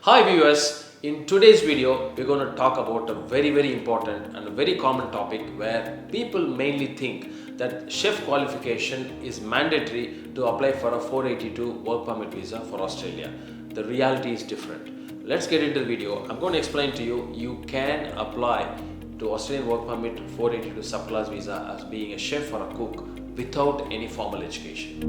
Hi viewers, in today's video we're going to talk about a very important and a very common topic where people mainly think that chef qualification is mandatory to apply for a 482 work permit visa for Australia. The reality is different. Let's get into the video. I'm going to explain to you, you can apply to Australian work permit 482 subclass visa as being a chef or a cook without any formal education.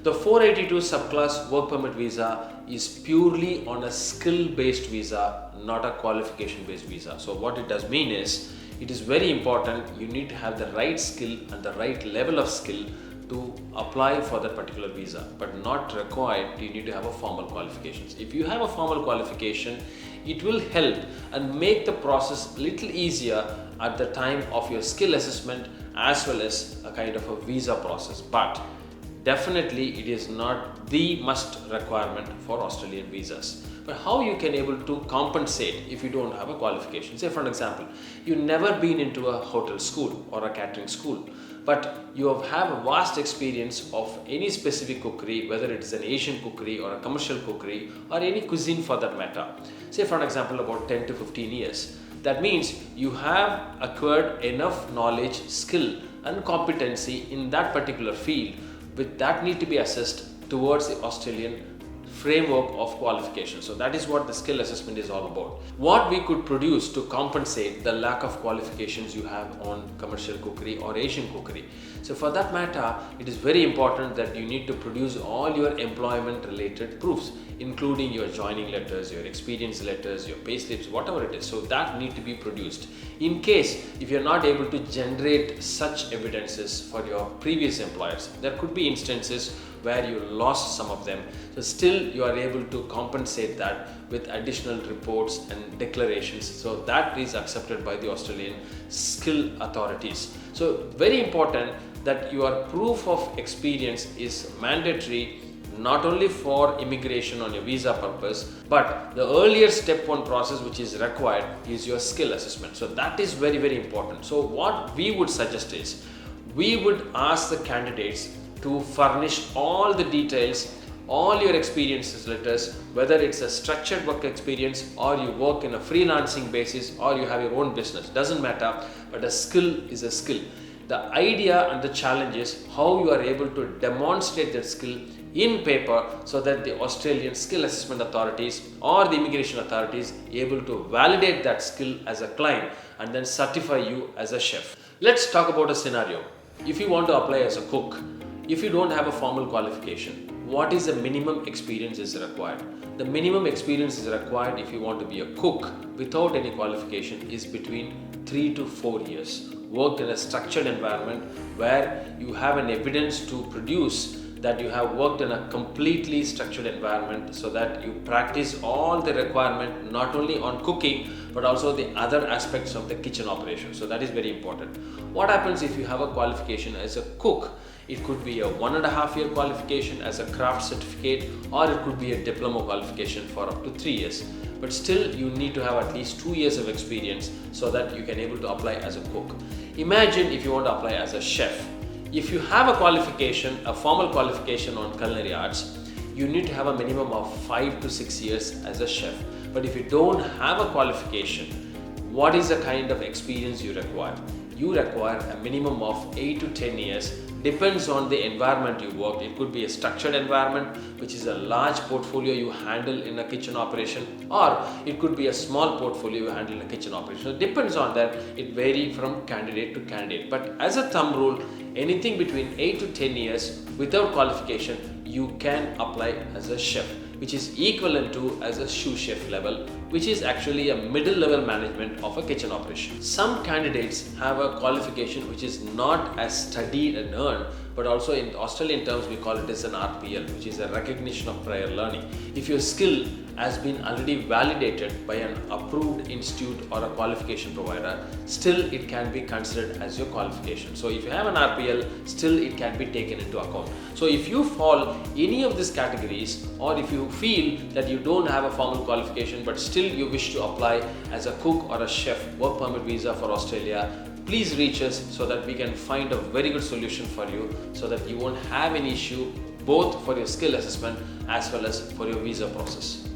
The 482 subclass work permit visa is purely on a skill-based visa, not a qualification-based visa. So what it does mean is, it is very important you need to have the right skill and the right level of skill to apply for that particular visa, but not required you need to have a formal qualifications. If you have a formal qualification, it will help and make the process a little easier at the time of your skill assessment as well as a kind of a visa process. But definitely it is not the must requirement for Australian visas. But how you can able to compensate if you don't have a qualification? Say for an example, you've never been into a hotel school or a catering school, but you have a vast experience of any specific cookery, whether it is an Asian cookery or a commercial cookery or any cuisine for that matter. Say for an example, about 10 to 15 years. That means you have acquired enough knowledge, skill and competency in that particular field, with that need to be assessed towards the Australian framework of qualification. So that is what the skill assessment is all about. What we could produce to compensate the lack of qualifications you have on commercial cookery or Asian cookery. So for that matter, it is very important that you need to produce all your employment related proofs, including your joining letters, your experience letters, your pay slips, whatever it is. So that need to be produced. In case if you're not able to generate such evidences for your previous employers, there could be instances where you lost some of them. So still you are able to compensate that with additional reports and declarations. So that is accepted by the Australian skill authorities. So very important that your proof of experience is mandatory, not only for immigration on your visa purpose, but the earlier step 1 process which is required is your skill assessment. So that is very important. So what we would suggest is, we would ask the candidates to furnish all the details, all your experiences letters, whether it's a structured work experience or you work in a freelancing basis or you have your own business, doesn't matter, but a skill is a skill. The idea and the challenge is how you are able to demonstrate that skill in paper so that the Australian skill assessment authorities or the immigration authorities able to validate that skill as a client and then certify you as a chef. Let's talk about a scenario. If you want to apply as a cook, if you don't have a formal qualification, what is the minimum experience is required? The minimum experience is required if you want to be a cook without any qualification is between 3 to 4 years. Worked in a structured environment where you have an evidence to produce that you have worked in a completely structured environment, so that you practice all the requirement not only on cooking but also the other aspects of the kitchen operation. So that is very important. What happens if you have a qualification as a cook? It could be a 1.5 year qualification as a craft certificate, or it could be a diploma qualification for up to 3 years. But still you need to have at least 2 years of experience so that you can able to apply as a cook. Imagine if you want to apply as a chef. If you have a qualification, a formal qualification on culinary arts, you need to have a minimum of 5 to 6 years as a chef. But if you don't have a qualification, what is the kind of experience you require? You require a minimum of 8 to 10 years. Depends on the environment you work. It could be a structured environment, which is a large portfolio you handle in a kitchen operation, or it could be a small portfolio you handle in a kitchen operation. It depends on that. It varies from candidate to candidate. But as a thumb rule, anything between 8 to 10 years without qualification, you can apply as a chef, which is equivalent to as a sous chef level, which is actually a middle level management of a kitchen operation. Some candidates have a qualification which is not as studied and earned, but also in Australian terms we call it as an RPL, which is a recognition of prior learning. If your skill has been already validated by an approved institute or a qualification provider, still it can be considered as your qualification. So if you have an RPL, still it can be taken into account. So if you fall any of these categories, or if you feel that you don't have a formal qualification but still you wish to apply as a cook or a chef work permit visa for Australia, please reach us so that we can find a very good solution for you, so that you won't have any issue both for your skill assessment as well as for your visa process.